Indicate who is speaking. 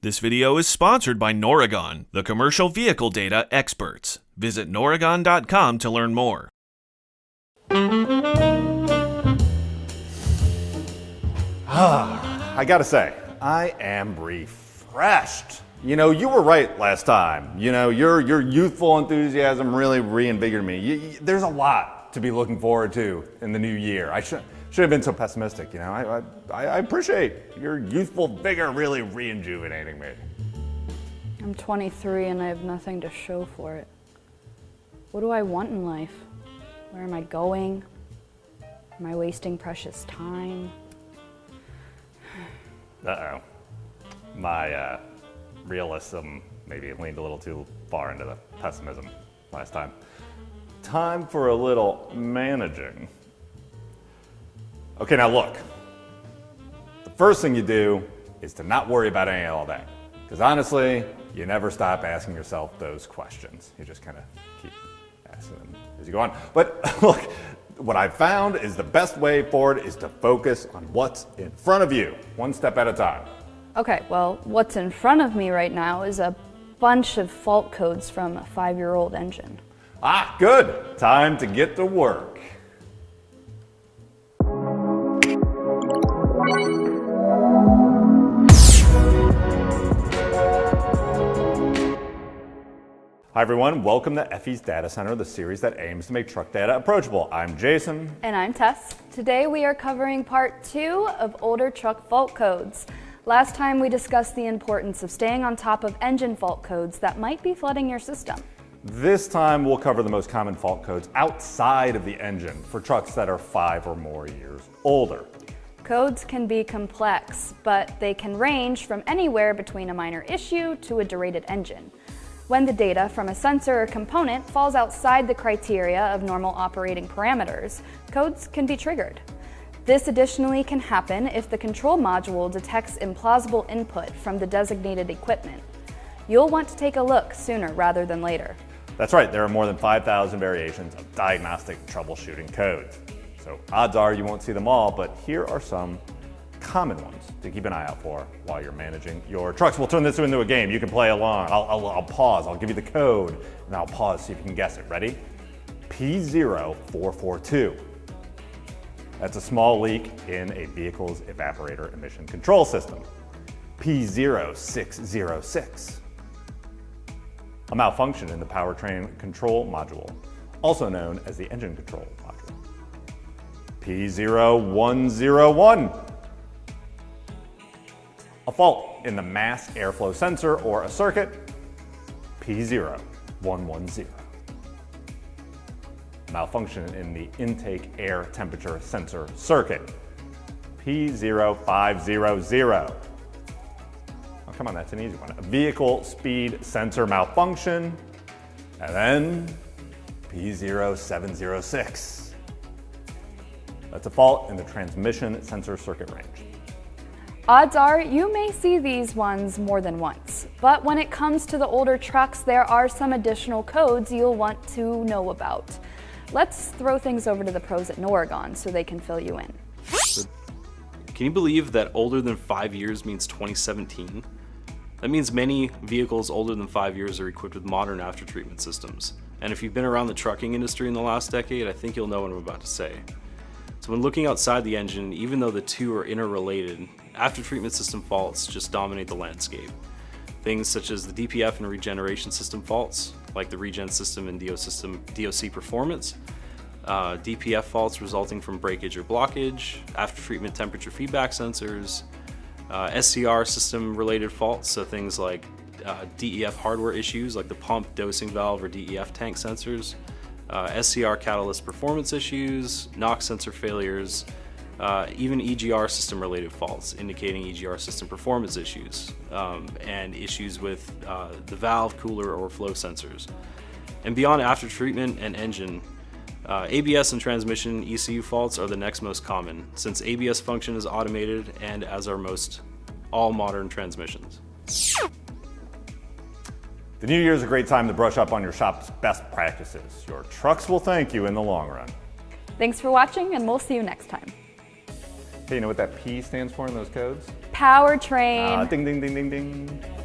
Speaker 1: This video is sponsored by Noragon, the commercial vehicle data experts. Visit noragon.com to learn more.
Speaker 2: I gotta say, I am refreshed. You know, you were right last time. You know, your youthful enthusiasm really reinvigorated me. There's a lot to be looking forward to in the new year. I should have been so pessimistic, you know. I appreciate your youthful vigor really rejuvenating me.
Speaker 3: I'm 23 and I have nothing to show for it. What do I want in life? Where am I going? Am I wasting precious time?
Speaker 2: Uh-oh. My realism maybe leaned a little too far into the pessimism last time. Time for a little managing. Okay, now look. The first thing you do is to not worry about any all day. Because honestly, you never stop asking yourself those questions. You just kind of keep asking them as you go on. But look, what I've found is the best way forward is to focus on what's in front of you, one step at a time.
Speaker 3: Okay, well, what's in front of me right now is a bunch of fault codes from a 5-year-old engine.
Speaker 2: Ah, good. Time to get to work. Hi everyone, welcome to Effie's Data Center, the series that aims to make truck data approachable. I'm Jason.
Speaker 3: And I'm Tess. Today we are covering part 2 of older truck fault codes. Last time we discussed the importance of staying on top of engine fault codes that might be flooding your system.
Speaker 2: This time we'll cover the most common fault codes outside of the engine for trucks that are 5 or more years older.
Speaker 3: Codes can be complex, but they can range from anywhere between a minor issue to a derated engine. When the data from a sensor or component falls outside the criteria of normal operating parameters, codes can be triggered. This additionally can happen if the control module detects implausible input from the designated equipment. You'll want to take a look sooner rather than later.
Speaker 2: That's right, there are more than 5,000 variations of diagnostic troubleshooting codes. So odds are you won't see them all, but here are some common ones to keep an eye out for while you're managing your trucks. We'll turn this into a game. You can play along. I'll pause. I'll give you the code, and I'll pause, see if you can guess it. Ready? P0442. That's a small leak in a vehicle's evaporator emission control system. P0606. A malfunction in the powertrain control module, also known as the engine control module. P0101. A fault in the mass airflow sensor or a circuit. P0110. Malfunction in the intake air temperature sensor circuit. P0500. Oh, come on, that's an easy one. A vehicle speed sensor malfunction. And then P0706. That's a fault in the transmission sensor circuit range.
Speaker 3: Odds are you may see these ones more than once, but when it comes to the older trucks, there are some additional codes you'll want to know about. Let's throw things over to the pros at Noragon so they can fill you in.
Speaker 4: Can you believe that older than 5 years means 2017? That means many vehicles older than 5 years are equipped with modern aftertreatment systems. And if you've been around the trucking industry in the last decade, I think you'll know what I'm about to say. So when looking outside the engine, even though the two are interrelated, aftertreatment system faults just dominate the landscape. Things such as the DPF and regeneration system faults, like the regen system and DOC performance, DPF faults resulting from breakage or blockage, aftertreatment temperature feedback sensors, SCR system related faults, so things like DEF hardware issues like the pump, dosing valve, or DEF tank sensors, SCR catalyst performance issues, NOx sensor failures, even EGR system related faults indicating EGR system performance issues, and issues with the valve, cooler, or flow sensors. And beyond aftertreatment and engine, ABS and transmission ECU faults are the next most common, since ABS function is automated and as are most all modern transmissions.
Speaker 2: The new year is a great time to brush up on your shop's best practices. Your trucks will thank you in the long run.
Speaker 3: Thanks for watching, and we'll see you next time.
Speaker 2: Hey, you know what that P stands for in those codes?
Speaker 3: Powertrain.
Speaker 2: Ding, ding, ding, ding, ding.